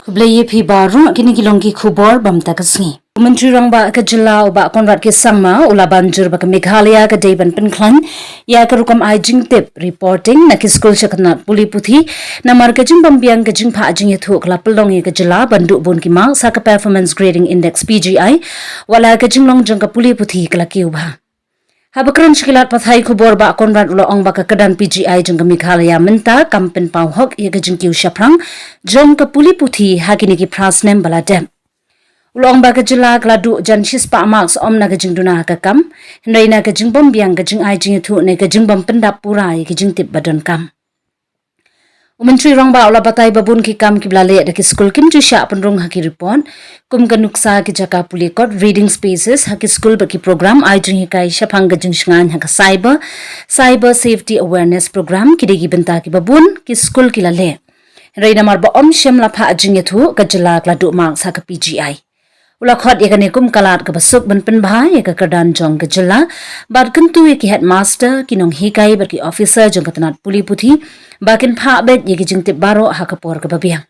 Hublai phi baru kini kilongki khubor bamta kasni. Menteri Rangba ke Jela ba Conrad ke Sangma ula banjur ba ke Meghalaya ke Devan Penklan ya ke rukam ai jing tip reporting na ke skul chaknat puli puthi na mar ke jing bambiang ke jing pha jing yathu kla pelong ke Jela bandu bun ki mark sa ke performance grading index PGI wala ke jing long jang ke puli puthi kla ki ubha. Habakran shikilat pathai khubor ba Conrad ulo ong ba ka kedan PGI jeng ke Meghalaya menta kampen pau hok ye ke jeng kiu shaprang jong ke puli puthi hakini ki prasnem baladem. Ulo ong ba ke Jela kladu jan shispa marks om na ke jeng duna ka kam hendai na ke jeng bom biang ke jeng ai jeng thu ne ke jeng bom pendap pura ye ke jeng tip badon kam. Menteri Rangba ula batai babun ki kam ki blale da ki skul kim chu sha penrung haki report kum ka nuksa ki jaka pulikot reading spaces haki skul ba ki program ai jing kai shapang ga jing shngan haka cyber safety awareness program ki degi benta ki babun ki skul ki lale reina mar ba om shem la pha jing yathu ka Jela kla du mark sa ka PGI ula khot ye kane kum kalat ka basuk ban pen bha ye ka kadan jong ka Jela bar kentu ye ki headmaster ki nong hikai bar ki officer jong ka tanat puli puthi bakin pha bet ye ki jing tip baro ha ka por ka babiang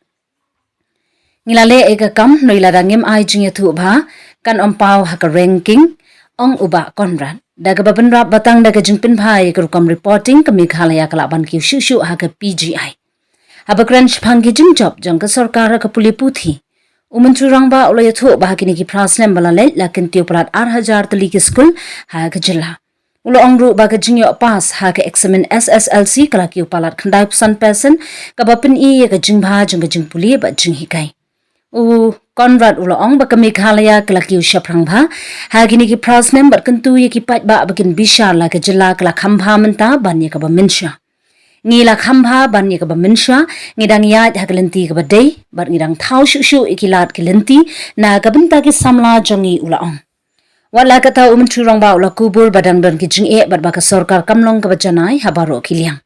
ngilale e ka kam noila rangim ai jing yathu bha kan ompau ha ka ranking ong uba Conrad daga baban rap batang daga jing pen bha ye ka rukam reporting ka Meghalaya kala ban ki shu ha ka PGI abakran shphangi jing job jong ka sarkar ka puli puthi Menteri Rangba ula yathu bah kini ki prasnem balale lakin tiu prat 8000 tali ki skul ha ka Jela ulo ongru ba ka jingyo pas ha ka examen SSLC kala ki upalat khandai pusan person ka bapin I ka jingbha jing ka jingpuli ba jing hikai Conrad ulo ong ba ka Meghalaya kala ki shaprang bha ha kini ki prasnem ba kentu ye ki pat ba bakin bishar la ka Jela kala khambha menta ban ye ka ba minsha ngila khambha ban ye ka ba minsha ngidang ya hakalenti ka ba dei bar ngidang thau shu ikilat kilenti na ka benta ki samla jongi ula ong wala ka ta Menteri Rangba ula kubur badang don ki jing e bar ba ka sarkar kamlong ka ba janai habaro kiliang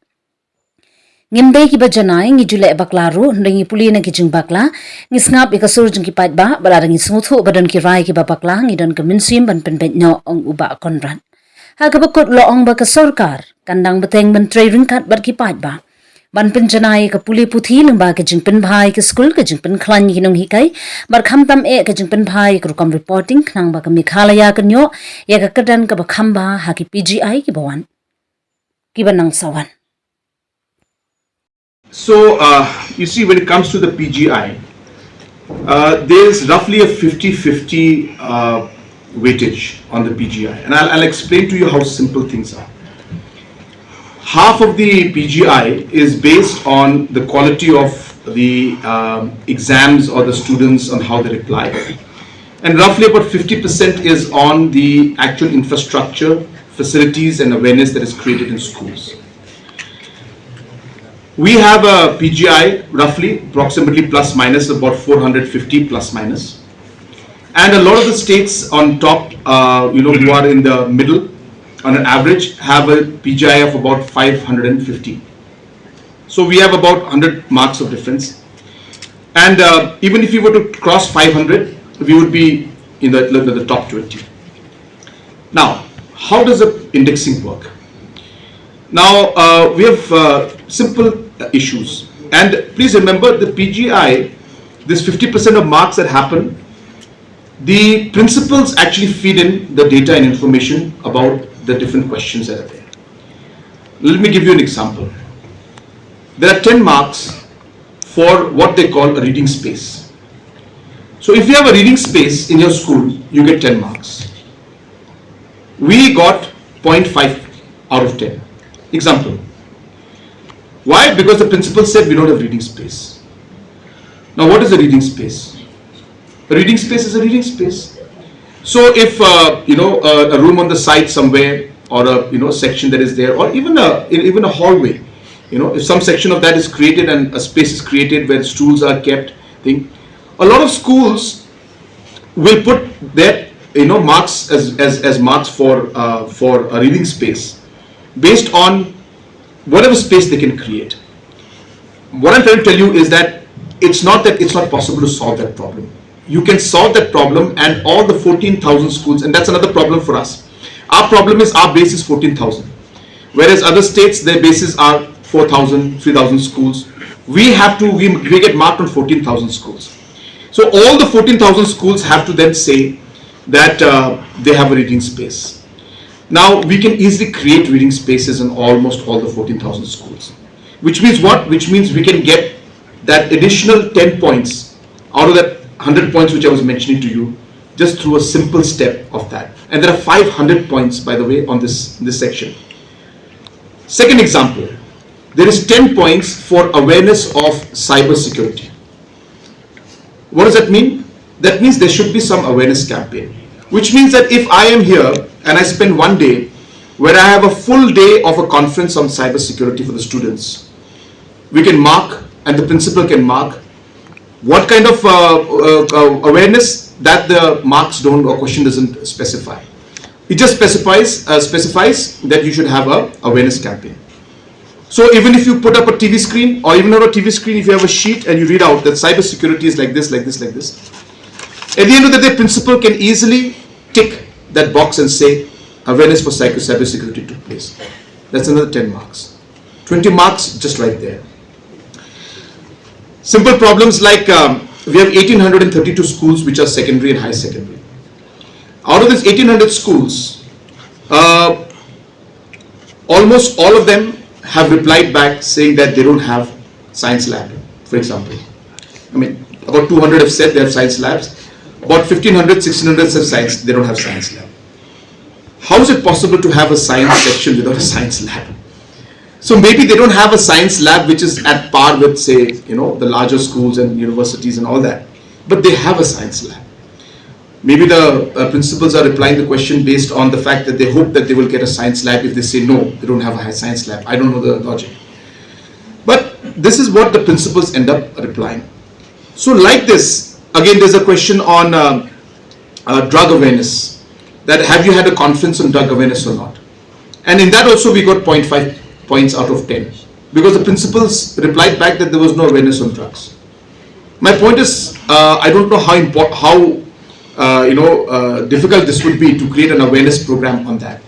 ngimde ki ba janai ngi jule baklaru ndengi puli na ki jing bakla ngi snap ka sur jing ki pat ba bala ngi smuthu badon ki rai ki ba bakla ngi don ka minsim ban pen no ong uba Conrad ha ka bakut lo ong ba ka sarkar kandang beteng menteri ringkat bar ki pat ba ban pen janai ka puli puthi lamba ka jing pen bhai ka skul ka jing pen khlan ki nong hikai bar kham tam e ka jing pen bhai ka rukam reporting khnang ba ka Meghalaya ka nyo ya ka kadan ka ba khamba ha ki PGI ki bawan ki banang sawan. So, you see, when it comes to the PGI, there is roughly a 50-50 weightage on the PGI, and I'll explain to you how simple things are. Half of the PGI is based on the quality of the exams or the students on how they reply, and roughly about 50% is on the actual infrastructure, facilities and awareness that is created in schools. We have a PGI roughly approximately plus minus about 450 plus minus, and a lot of the states on top who are in the middle on an average have a PGI of about 550. So we have about 100 marks of difference, and even if we were to cross 500 we would be in the top 20. Now how does the indexing work? Now we have simple issues, and please remember the PGI, this 50% of marks that happen, the principals actually feed in the data and information about the different questions that are there. Let me give you an example. There are 10 marks for what they call a reading space. So if you have a reading space in your school, you get 10 marks. We got 0.5 out of 10. Example. Why? Because the principal said we don't have reading space. Now what is a reading space? A reading space is a reading space. So if a room on the side somewhere, or a section that is there, or even a hallway, if some section of that is created and a space is created where stools are kept, a lot of schools will put their marks as marks for a reading space based on whatever space they can create. What I'm trying to tell you is that it's not possible to solve that problem. You can solve that problem, and all the 14,000 schools, and that's another problem for us. Our problem is our base is 14,000, whereas other states their bases are 4,000, 3,000 schools. We get marked on 14,000 schools. So all the 14,000 schools have to then say that they have a reading space. Now we can easily create reading spaces in almost all the 14,000 schools. Which means what? Which means we can get that additional 10 points out of that 100 points which I was mentioning to you just through a simple step of that. And there are 500 points, by the way, on this section. Second example, there is 10 points for awareness of cyber security. What does that mean? That means there should be some awareness campaign. Which means that if I am here and I spend one day where I have a full day of a conference on cyber security for the students, we can mark, and the principal can mark what kind of awareness that the marks don't or question doesn't specify. It just specifies that you should have a awareness campaign. So even if you put up a TV screen, or even not a TV screen, if you have a sheet and you read out that cyber security is like this, like this, like this, at the end of the day, principal can easily tick that box and say awareness for cyber security took place. That's another 10 marks. 20 marks just right there. Simple problems like we have 1832 schools which are secondary and high secondary. Out of these 1800 schools, almost all of them have replied back saying that they don't have science lab, for example. I mean, about 200 have said they have science labs. About 1500, 1600 have science, they don't have science lab. How is it possible to have a science section without a science lab? So maybe they don't have a science lab which is at par with, say, the larger schools and universities and all that, but they have a science lab. Maybe the principals are replying the question based on the fact that they hope that they will get a science lab if they say no, they don't have a science lab. I don't know the logic. But this is what the principals end up replying. So like this, again, there's a question on drug awareness. That have you had a conference on drug awareness or not? And in that also we got 0.5 points out of 10 because the principals replied back that there was no awareness on drugs. My point is, I don't know how difficult this would be to create an awareness program on that.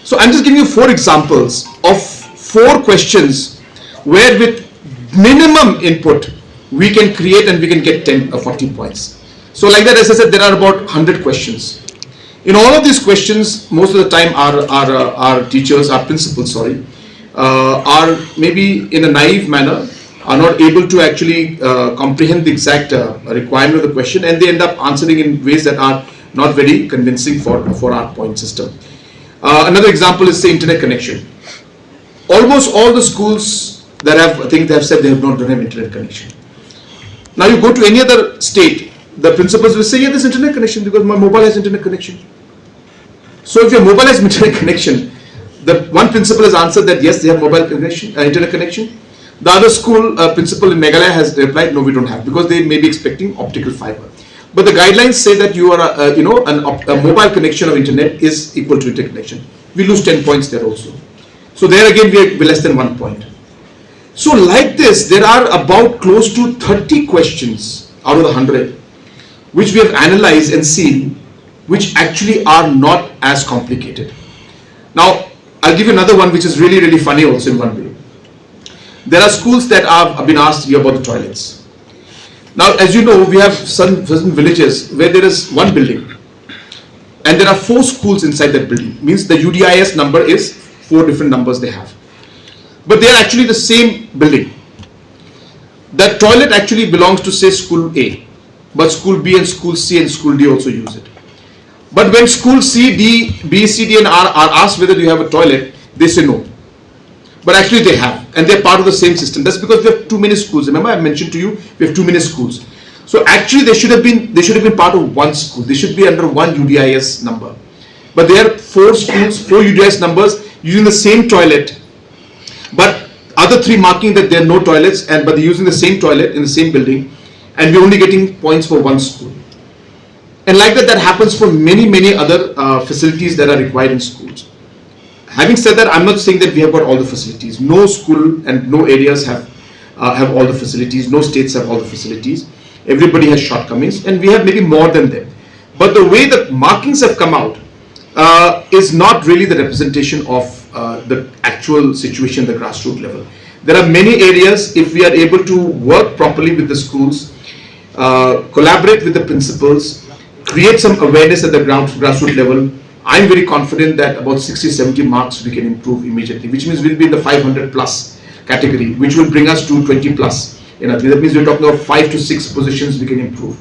So I'm just giving you 4 examples of 4 questions where with minimum input we can create and we can get 10 or 40 points. So like that, as I said, there are about 100 questions. In all of these questions, most of the time our teachers, our principals, are maybe in a naive manner, are not able to actually comprehend the exact requirement of the question, and they end up answering in ways that are not very convincing for our point system. Another example is the internet connection. Almost all the schools that they have said they don't have internet connection. Now you go to any other state, the principals will say, yeah, there's internet connection because my mobile has internet connection. So if your mobile has internet connection, the one principal has answered that yes, they have mobile connection, internet connection. The other school principal in Meghalaya has replied, no, we don't have, because they may be expecting optical fiber. But the guidelines say that you are, a mobile connection of internet is equal to internet connection. We lose 10 points there also. So there again, we're less than 1 point. So like this, there are about close to 30 questions out of the 100, which we have analyzed and seen, which actually are not as complicated. Now, I'll give you another one, which is really, really funny also in one way. There are schools that have been asked here about the toilets. Now, as you know, we have certain villages where there is one building and there are 4 schools inside that building. Means the UDIS number is 4 different numbers they have. But they are actually the same building. That toilet actually belongs to, say, school A, but school B and school C and school D also use it. But when school C, D, B, C, D and R are asked whether you have a toilet, they say no. But actually they have, and they're part of the same system. That's because we have too many schools. Remember, I mentioned to you, we have too many schools. So actually they should have been part of one school. They should be under one UDIS number. But there are 4 schools, 4 UDIS numbers using the same toilet, but other 3 marking that there are no toilets, but they're using the same toilet in the same building, and we're only getting points for one school. And like that happens for many other facilities that are required in schools. Having said that, I'm not saying that we have got all the facilities. No school and no areas have all the facilities. No states have all the facilities. Everybody has shortcomings, and we have maybe more than them. But the way the markings have come out is not really the representation of the actual situation at the grassroots level. There are many areas, if we are able to work properly with the schools, collaborate with the principals, create some awareness at the grassroots level. I'm very confident that about 60-70 marks we can improve immediately, which means we'll be in the 500 plus category, which will bring us to 20 plus. That means we're talking about 5 to 6 positions we can improve.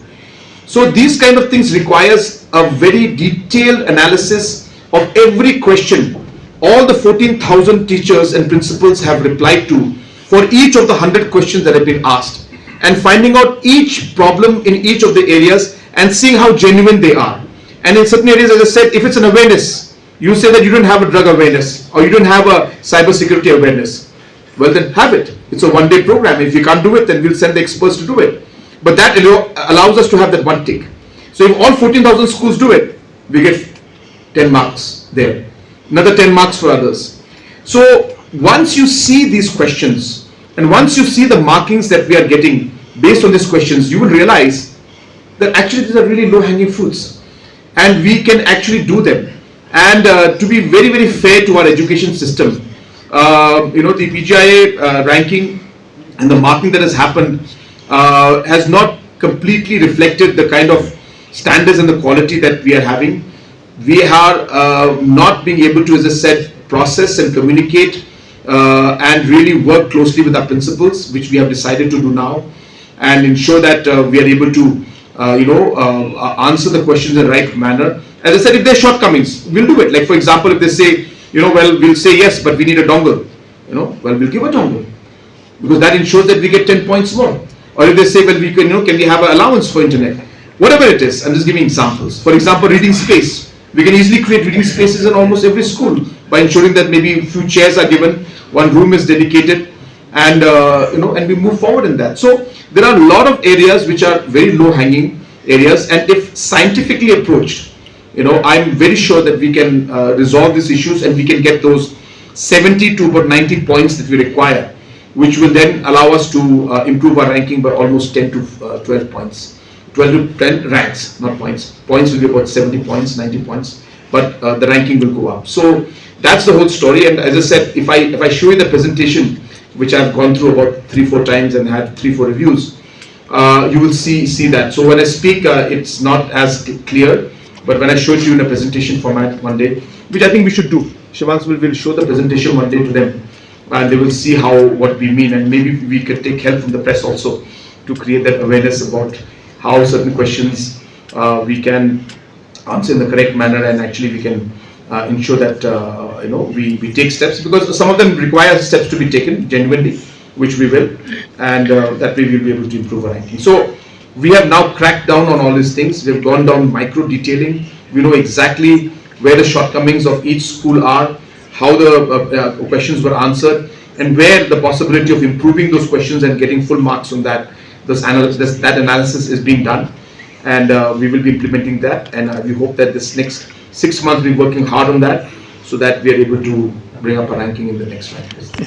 So these kind of things requires a very detailed analysis of every question all the 14,000 teachers and principals have replied to for each of the 100 questions that have been asked, and finding out each problem in each of the areas and seeing how genuine they are. And in certain areas, as I said, if it's an awareness, you say that you don't have a drug awareness or you don't have a cyber security awareness, well then have it. It's a one-day program. If you can't do it, then we'll send the experts to do it. But that allows us to have that one tick. So if all 14,000 schools do it, we get 10 marks there. Another 10 marks for others. So once you see these questions and once you see the markings that we are getting based on these questions, you will realize that actually these are really low-hanging fruits and we can actually do them. And to be very, very fair to our education system, the PGIA ranking and the marking that has happened has not completely reflected the kind of standards and the quality that we are having. We are not being able to, as I said, process and communicate and really work closely with our principals, which we have decided to do now, and ensure that we are able to answer the questions in the right manner. As I said, if there are shortcomings, we'll do it. Like for example, if they say, well, we'll say yes, but we need a dongle, well, we'll give a dongle, because that ensures that we get 10 points more. Or if they say, well, we can, can we have an allowance for internet? Whatever it is, I'm just giving examples. For example, reading space. We can easily create reading spaces in almost every school by ensuring that maybe a few chairs are given, one room is dedicated, and and we move forward in that. So there are a lot of areas which are very low-hanging areas, and if scientifically approached, I'm very sure that we can resolve these issues and we can get those 70 to about 90 points that we require, which will then allow us to improve our ranking by almost 10 to 12 points. 12 to 10 ranks, not points. Points will be about 70 points, 90 points, but the ranking will go up. So that's the whole story. And as I said, if I show you the presentation, which I've gone through about 3-4 times and had 3-4 reviews, you will see that. So when I speak, it's not as clear, but when I show it to you in a presentation format one day, which I think we should do, Shivans will show the presentation one day to them, and they will see what we mean, and maybe we could take help from the press also to create that awareness about how certain questions we can answer in the correct manner, and actually we can ensure that we take steps, because some of them require steps to be taken genuinely, which we will, and that way we'll be able to improve our ranking. So we have now cracked down on all these things. We've gone down micro detailing. We know exactly where the shortcomings of each school are, how the questions were answered, and where the possibility of improving those questions and getting full marks on that. That analysis is being done, and we will be implementing that, and we hope that this next 6 months we're working hard on that, so that we are able to bring up a ranking in the next rank.